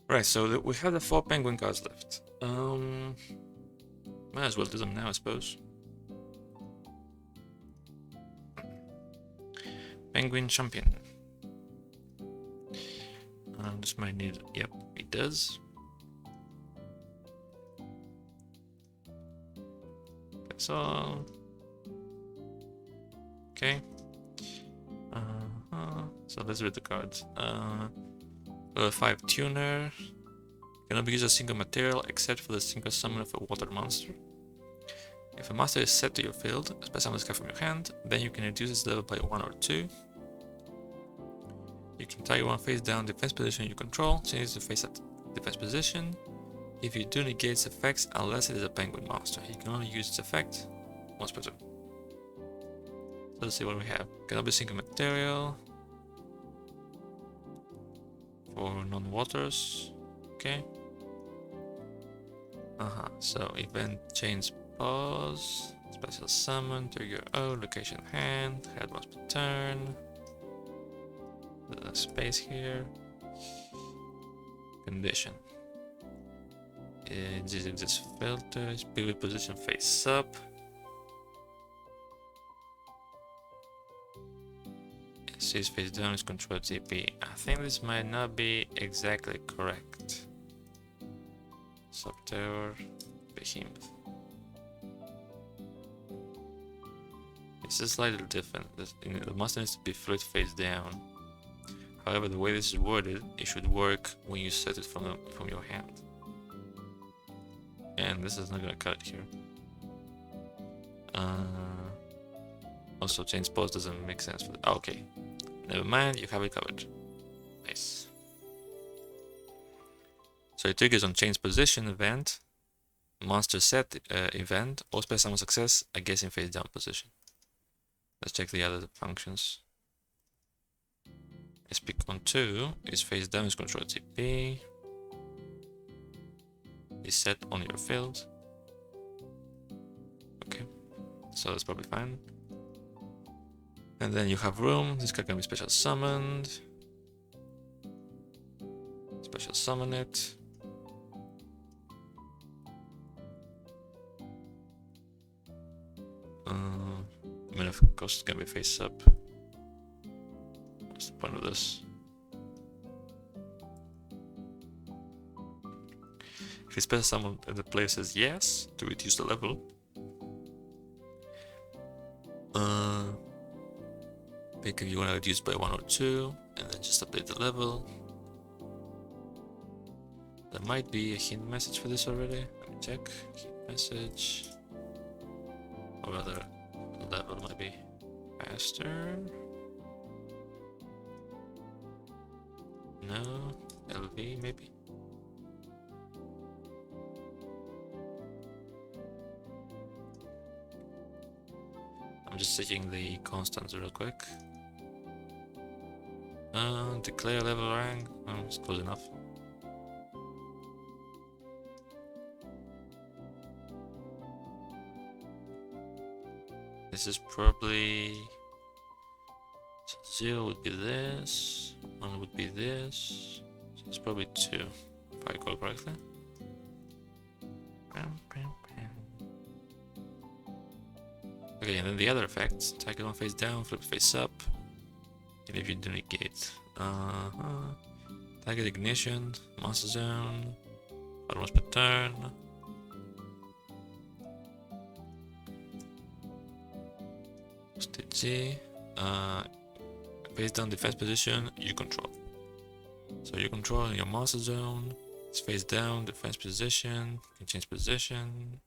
Right, so we have the 4 penguin cards left. Might as well do them now, I suppose. Penguin champion. This might need. Yep, it does. That's all. Okay. So let's read the cards. Level 5 tuner. Cannot be used as a single material except for the single summon of a water monster. If a monster is set to your field, a special summon this card from your hand, then you can reduce its level by 1 or 2. You can target one face down defense position you control, change the face at defense position. If you do negate its effects unless it is a penguin monster, you can only use its effect once per turn. So let's see what we have. Cannot be single material for non-waters. Okay. So event change pause, special summon, trigger your own location hand, head once per turn. The space here. Condition. Using this filter, pivot position face up. Sees face down is control TP. I think this might not be exactly correct. Subterror, Behemoth. It's just slightly different. The monster needs to be flipped face down. However, the way this is worded, it should work when you set it from your hand. And this is not gonna cut it here. Also, change pose doesn't make sense for the. Okay, never mind. You have it covered. Nice. So it triggers on change position event, monster set event, or special summon success, I guess in face down position. Let's check the other functions. Speak on 2 is face down is control TP. Is set on your field. Okay, so that's probably fine. And then you have room. This card can be special summoned. Special summon it. I mean, of course, it's gonna be face up. What's the point of this? If you special summon and the player says yes to reduce the level, pick if you want to reduce by 1 or 2, and then just update the level. There might be a hint message for this already. Let me check. Hint message. Or rather, the level might be faster. No, LV maybe. I'm just checking the constants real quick. Declare level rank. It's close enough. This is probably 0 would be this, 1 would be this, so it's probably 2 if I recall correctly. Okay, and then the other effects: target one face down, flip face up, and if you do negate, target ignition, monster zone, once per turn. State G, face down defense position you control. So you control your monster zone, it's face down, defense position, you can change position.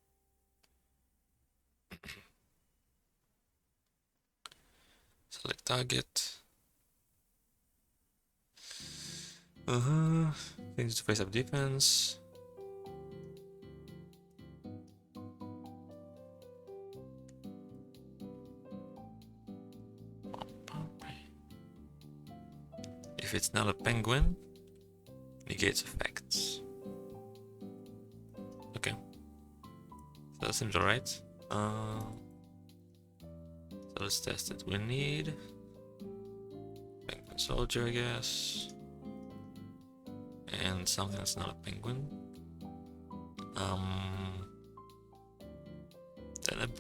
Select target. Change to face up defense. If it's not a penguin, negates effects. Okay, so that seems alright. So let's test it. We need penguin soldier, I guess, and and something that's not a penguin. Deneb.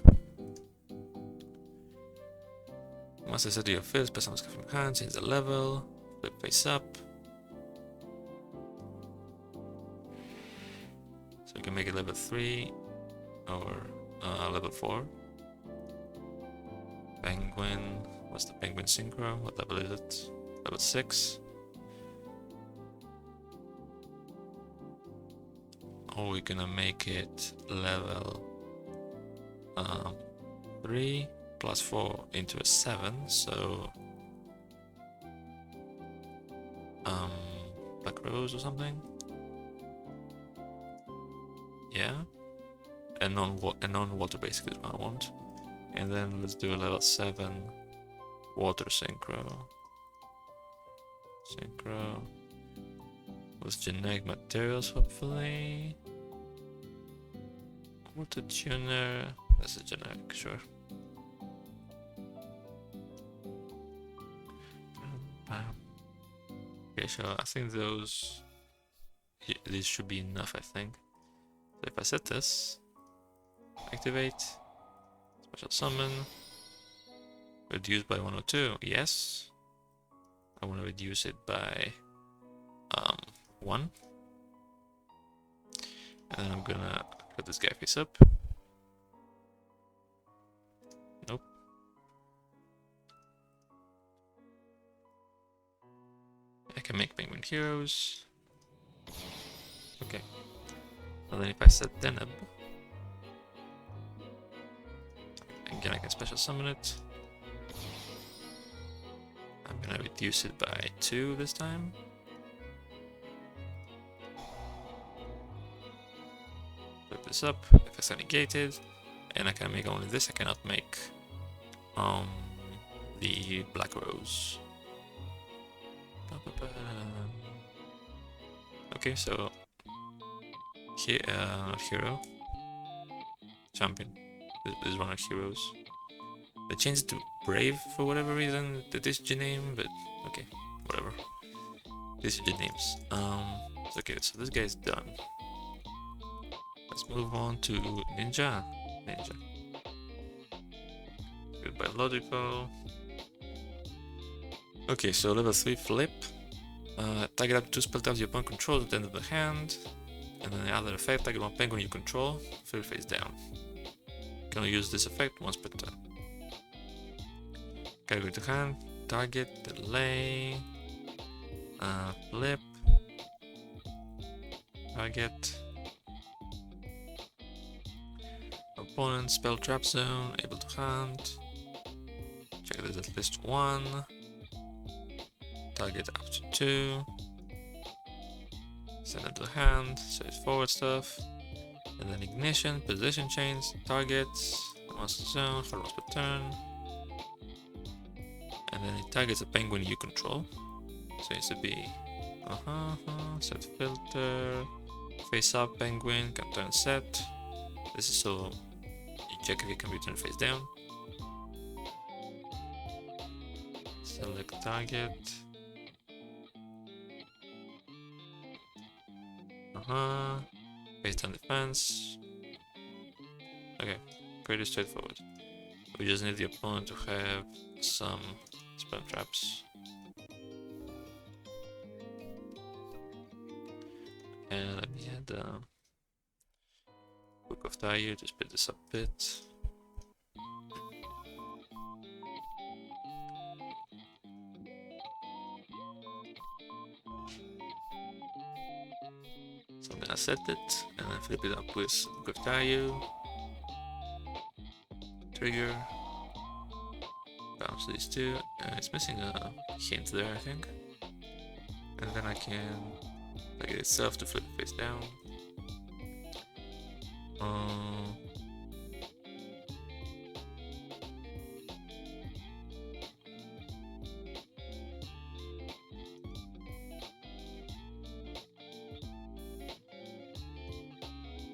Once I set your field, press on the from hand, change the level, flip face up. So you can make it level 3 or level 4. Penguin, what's the penguin synchro? What level is it? Level 6. Or we're gonna make it level 3 plus 4 into a 7, so Black Rose or something. Yeah, a non-water basically is what I want. And then let's do a level 7 water synchro. With generic materials, hopefully. Water tuner, that's a generic, sure. Okay, so I think these should be enough, I think. So if I set this, activate, special summon, reduce by 102, yes. I want to reduce it by 1. And then I'm gonna put this guy face up. Nope. I can make penguin heroes. Okay. And then if I set Deneb, again I can special summon it. I'm gonna reduce it by 2 this time. Flip this up, effects are negated, and I can make only this, I cannot make the Black Rose. Okay, so here, not hero, champion. This is one of heroes. They changed it to Brave for whatever reason, the TCG name, but okay, whatever. TCG names. Okay, so this guy's done. Let's move on to Ninja. Good biological. Okay, so level 3 flip. Target up to 2 spell tabs your opponent controls at the end of the hand. And then the other effect, target 1 penguin you control, flip face down. You can only use this effect once per turn. Category to hand, target, delay, flip, target, opponent, spell trap zone, able to hand, check this at least 1, target up to 2, send it to hand, so it's forward stuff, and then ignition, position change, targets, monster zone, hard once per turn, and then it targets a penguin you control, so it needs to be set filter, face up penguin, can turn set. This is so you check if it can be turned face down. Select target. Face down defense. Okay, pretty straightforward. We just need the opponent to have some spell traps. And let me add Book of Tayu to speed this up a bit. So I'm gonna set it and then flip it up with Book of Tayu. Trigger. Bounce these two. It's missing a hint there, I think. And then I can target itself to flip face down.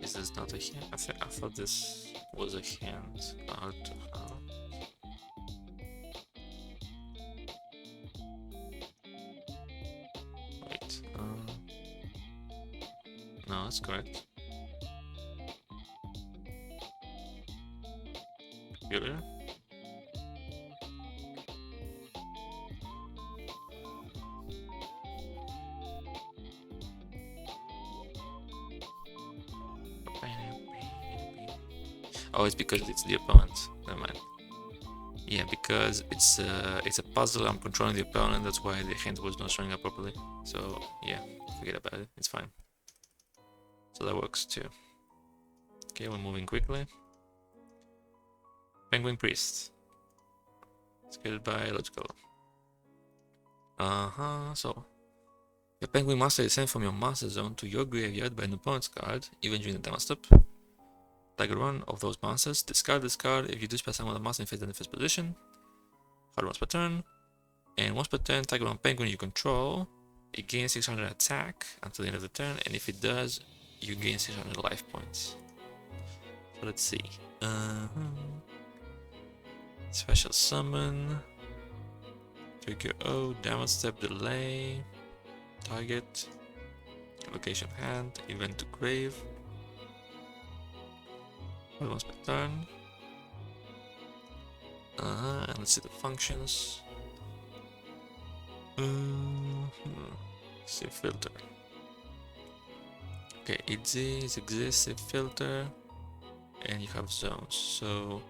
Is this not a hint? I thought this was a hint. Wait. No, that's correct. Computer. Oh, it's because it's the opponent. Never mind. Yeah, because it's a puzzle. I'm controlling the opponent. That's why the hint was not showing up properly. So yeah, forget about it. It's fine. So that works too. Okay, we're moving quickly. Penguin Priest. Scaled by logical. So your Penguin Master is sent from your Master Zone to your graveyard by an opponent's card, even during the damage step. Target one of those monsters. Discard this card if you do spell summon a monster in face defense position. Card once per turn. And once per turn, target one Penguin you control. It gains 600 attack until the end of the turn, and if it does, you gain 600 life points. So let's see. Special summon. Trigger O, damage step delay. Target. Location hand. Event to grave. Once per turn. And let's see the functions. Save filter. Okay, it exists, save filter, and you have zones. So,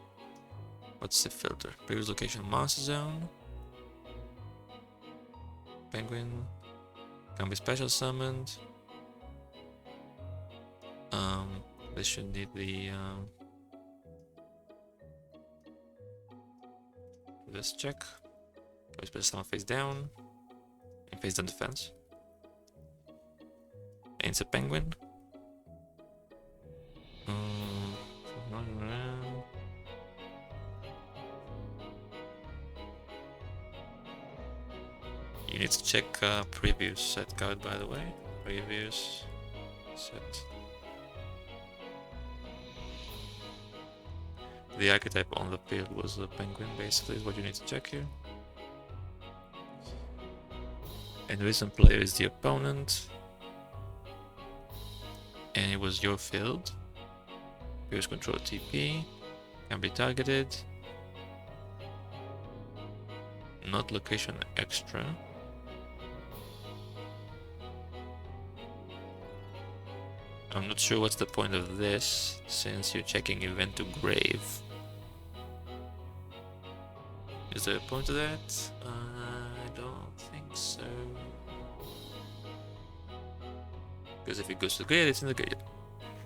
what's the filter? Previous location, master zone. Penguin can be special summoned. They should need the this check. Can be special summon face down. And face down defense. And it's a penguin. You need to check previous set card, by the way. Previous set. The archetype on the field was the penguin, basically, is what you need to check here. And recent player is the opponent. And it was your field. Previous control TP. Can be targeted. Not location extra. I'm not sure what's the point of this, since you're checking event to grave. Is there a point to that? I don't think so. Because if it goes to the grave, it's in the grave,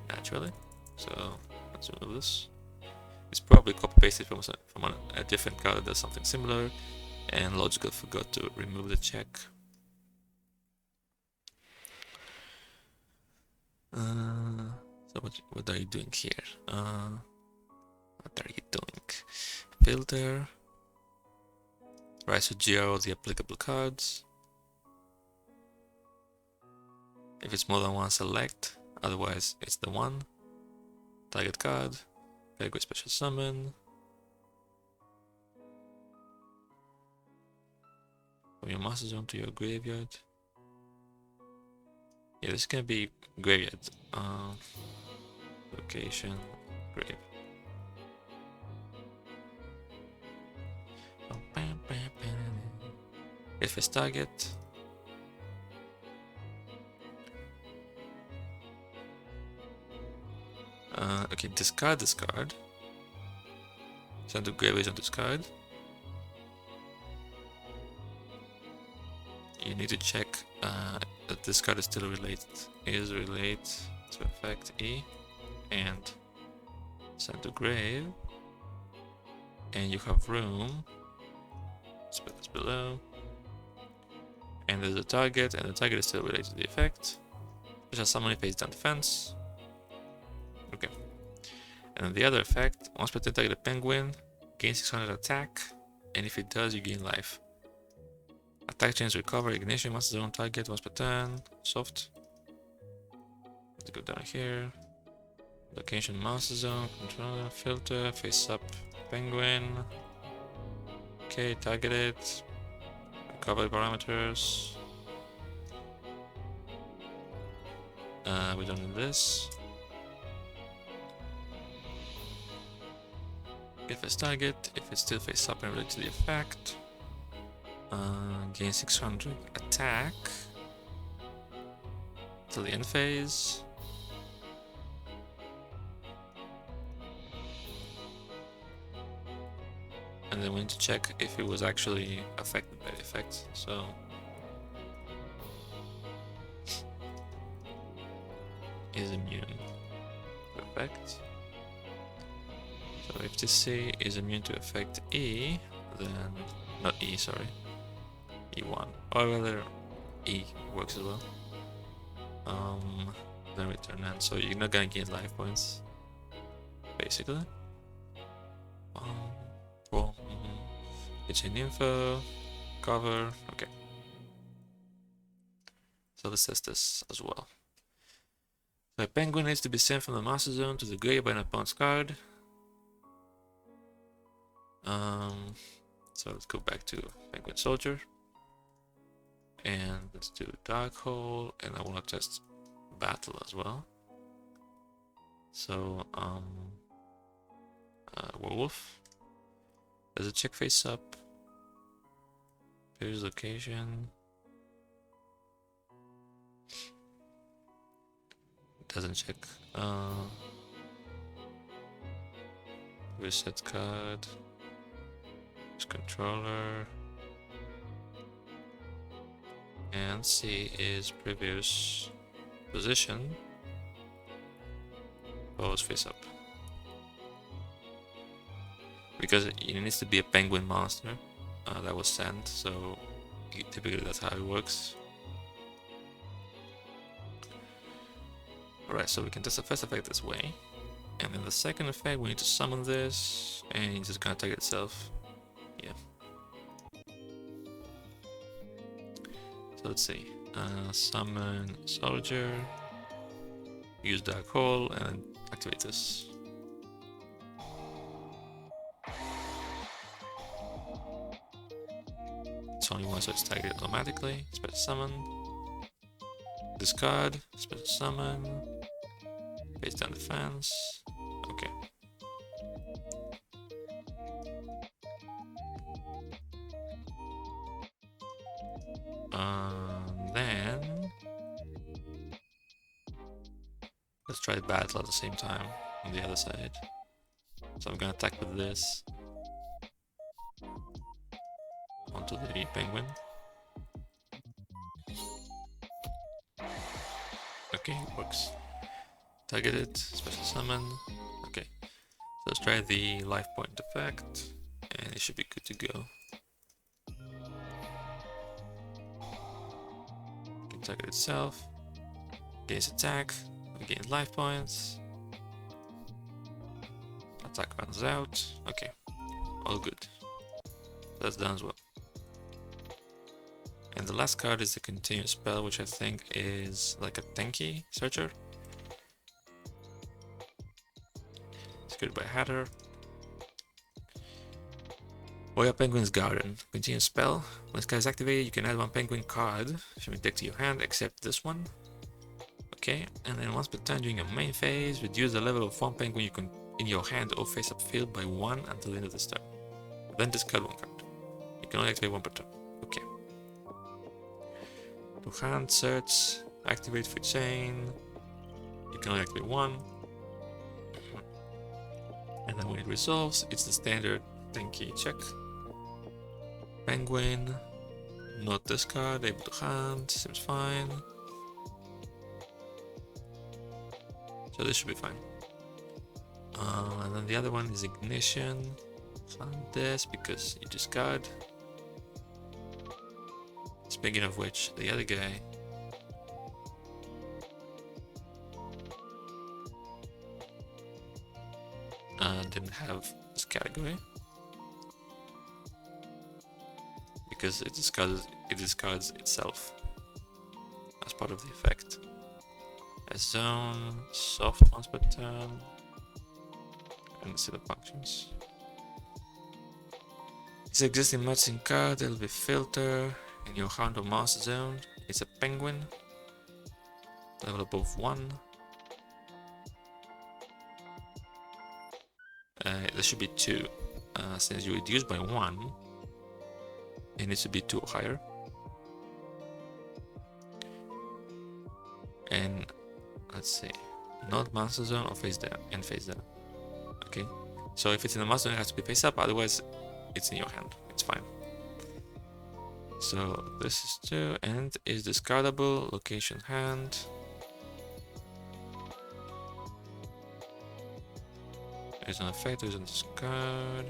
naturally. So let's remove this. It's probably copy-pasted from a different card that does something similar, and Logical forgot to remove the check. So what are you doing here? What are you doing? Filter. Right, so GR the applicable cards. If it's more than one, select. Otherwise, it's the one. Target card. Category special summon. From your master zone to your graveyard. Yeah, this is gonna be graveyard. Location, grave. If it's target. Okay, discard this card. Send to graveyard and discard. You need to check that this card is still related. Is related to effect E, and send to grave. And you have room. Spell this below. And there's a target, and the target is still related to the effect. Special summon face down defense. Okay. And then the other effect, once per turn target a penguin, gain 600 attack, and if it does, you gain life. Attack chains recover, ignition, master zone target once per turn, soft. Let's go down here. Location, master zone, controller, filter, face up, penguin. Okay, targeted. Recovery parameters. We don't need this. If it's target, if it's still face up and related to the effect. Gain 600 attack till the end phase. And then we need to check if it was actually affected by the effect. So is immune to effect. So if this C is immune to effect E, then not E, sorry, E1, or rather E works as well. Then return end, so you're not gonna gain life points, basically. Cool. Kitchen info, cover, okay. So let's test this as well. So a penguin needs to be sent from the master zone to the grave by an opponent's card. So let's go back to Penguin Soldier. And let's do Dark Hole, and I want to test Battle as well. So, Werewolf. Does it check face up? Here's location. Doesn't check. Reset card. Controller. And C is previous position. Pose face up. Because it needs to be a penguin monster that was sent, so typically that's how it works. Alright, so we can test the first effect this way. And then the second effect, we need to summon this, and it's just gonna target itself. Yeah. So let's see. Summon Soldier, use Dark Hole, and activate this. It's only one, so it's targeted automatically. Special summon. Discard, special summon. Face down defense. Okay. Then let's try battle at the same time on the other side. So I'm gonna attack with this onto the penguin. Okay, it works. Target it, special summon. Okay, so let's try the life point effect, and it should be good to go. Can target itself, gains attack, gains life points. Attack runs out. Okay, all good. That's done as well. And the last card is the continuous spell, which I think is like a Tenki searcher. Secured by Hatter. Oya Penguin's Garden. Continuous spell. When this card is activated, you can add one penguin card from your deck to your hand, except this one. Okay, and then once per turn during your main phase, reduce the level of one penguin you can in your hand or face up field by 1 until the end of this turn. Then discard one card. You can only activate one per turn. Okay. To hand, search, activate free chain. You can only activate one. And then when it resolves, it's the standard Tenki check. Penguin, not discard, able to hand, seems fine. So this should be fine. And then the other one is Ignition. Hand this because you discard. Speaking of which, the other guy didn't have this category because it discards itself as part of the effect. A zone, soft once per turn, and see the functions. It's existing matching card, it'll be filter in your hand or master zone. It's a penguin. level above 1. There should be 2. Since you reduce by 1, it needs to be 2 or higher. And let's see, not master zone or face down and face down. Okay, so if it's in the master zone, it has to be face up, otherwise it's in your hand. It's fine. So this is 2 and is discardable. Location hand. There's an effect, there's a discard.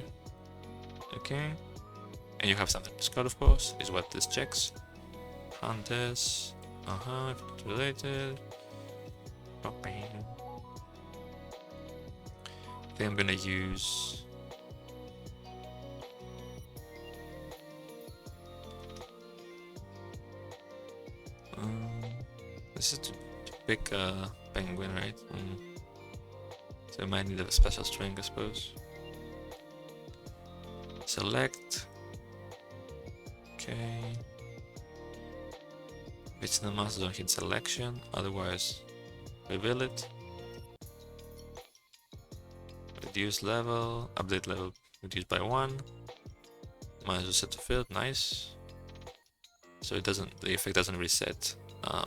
Okay. And you have something to discard, of course, is what this checks. Hunters. If it's related. Okay. I think I'm gonna use this is to pick a penguin, right? So I might need a special string, I suppose. Select. Okay. If it's in the master zone, hit selection, otherwise reveal it. Reduce level, update level reduced by 1. Minus set to field, nice. So it doesn't, the effect doesn't reset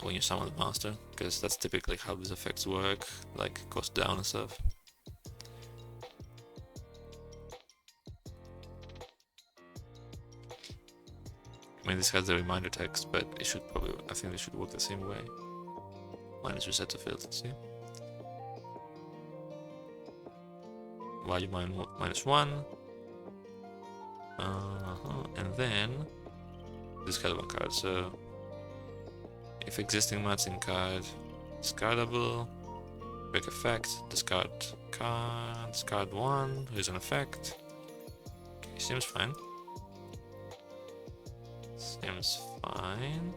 when you summon the monster, because that's typically how these effects work, like cost down and stuff. I mean, this has the reminder text, but it should probably, I think they should work the same way. Minus reset to field, see? Value -1. And then discard 1 card. So if existing mat's in card, discardable, break effect, discard card, discard 1, here's an effect. Okay, seems fine. Seems fine.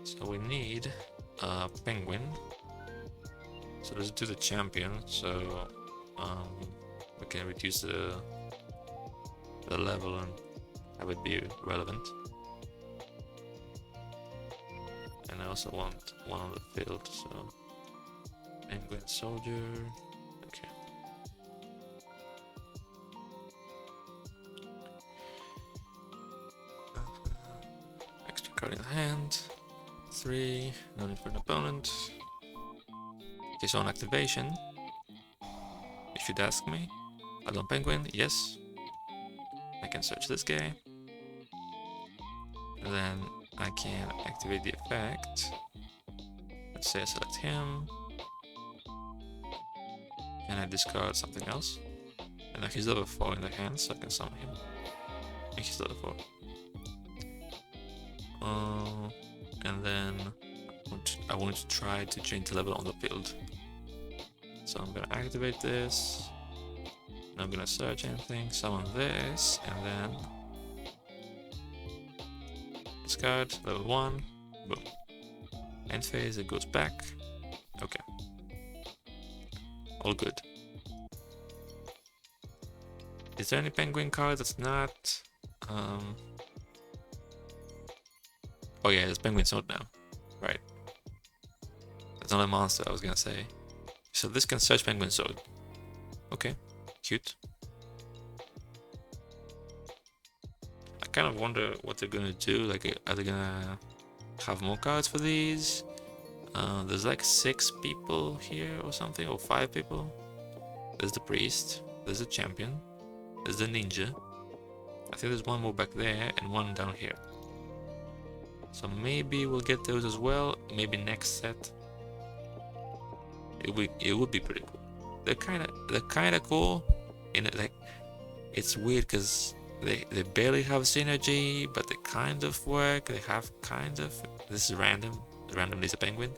So we need a penguin. So let's do the champion. So we can reduce the level and have it be relevant. And I also want one on the field. So penguin soldier. Okay. Extra card in hand. 3. No need for an opponent. Okay, so on activation, you should ask me, add on penguin, yes. I can search this guy. And then I can activate the effect. Let's say I select him. And I discard something else. And now he's level 4 in the hand, so I can summon him. And he's level 4. And then I want to try to change the level on the field. So I'm gonna activate this. And I'm gonna search anything, summon this, and then discard level 1. Boom. End phase, it goes back. Okay. All good. Is there any penguin card that's not? Oh yeah, there's penguin sword now. Right. That's not a monster, I was gonna say. So this can search penguin sword. Okay, cute. I kind of wonder what they're gonna do. Like, are they gonna have more cards for these? There's like 6 people here or something, or 5 people. There's the priest, there's the champion, there's the ninja. I think there's one more back there and one down here. So maybe we'll get those as well. Maybe next set. It would be pretty cool. They're kind of cool. In it, like, it's weird because they barely have synergy, but they kind of work. They have kind of. This is random. Randomly is a penguin.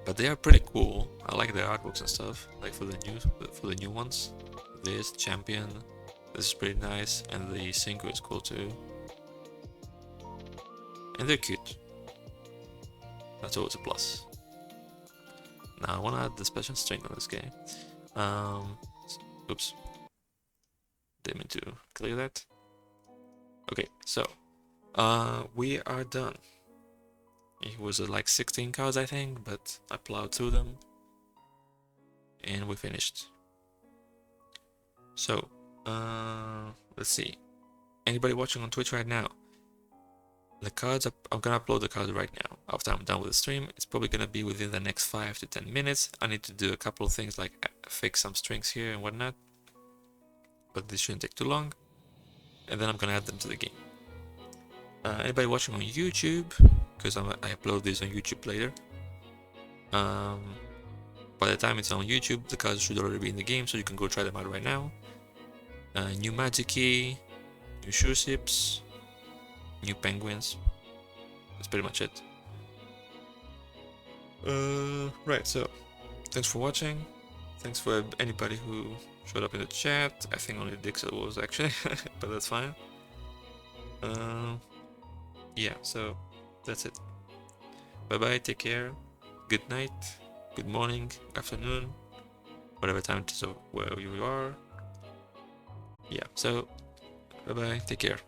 But they are pretty cool. I like their artworks and stuff. Like for the new ones. This champion. This is pretty nice, and the synchro is cool too. And they're cute. That's always a plus. Now I want to add the special string on this guy. Oops. Didn't mean to clear that. Okay, so we are done. It was like 16 cards, I think, but I plowed through them. And we finished. So, let's see. Anybody watching on Twitch right now? The cards, I'm gonna upload the cards right now. After I'm done with the stream, it's probably gonna be within the next 5 to 10 minutes. I need to do a couple of things like fix some strings here and whatnot. But this shouldn't take too long. And then I'm gonna add them to the game. Anybody watching on YouTube? Because I upload this on YouTube later. By the time it's on YouTube, the cards should already be in the game, so you can go try them out right now. New magic key, new shoe ships, new penguins. That's pretty much it. Right, so thanks for watching. Thanks for anybody who showed up in the chat. I think only Dixel was actually, but that's fine. Yeah, so that's it. Bye bye, take care, good night, good morning, afternoon, whatever time it is where you are. Yeah, so bye bye, take care.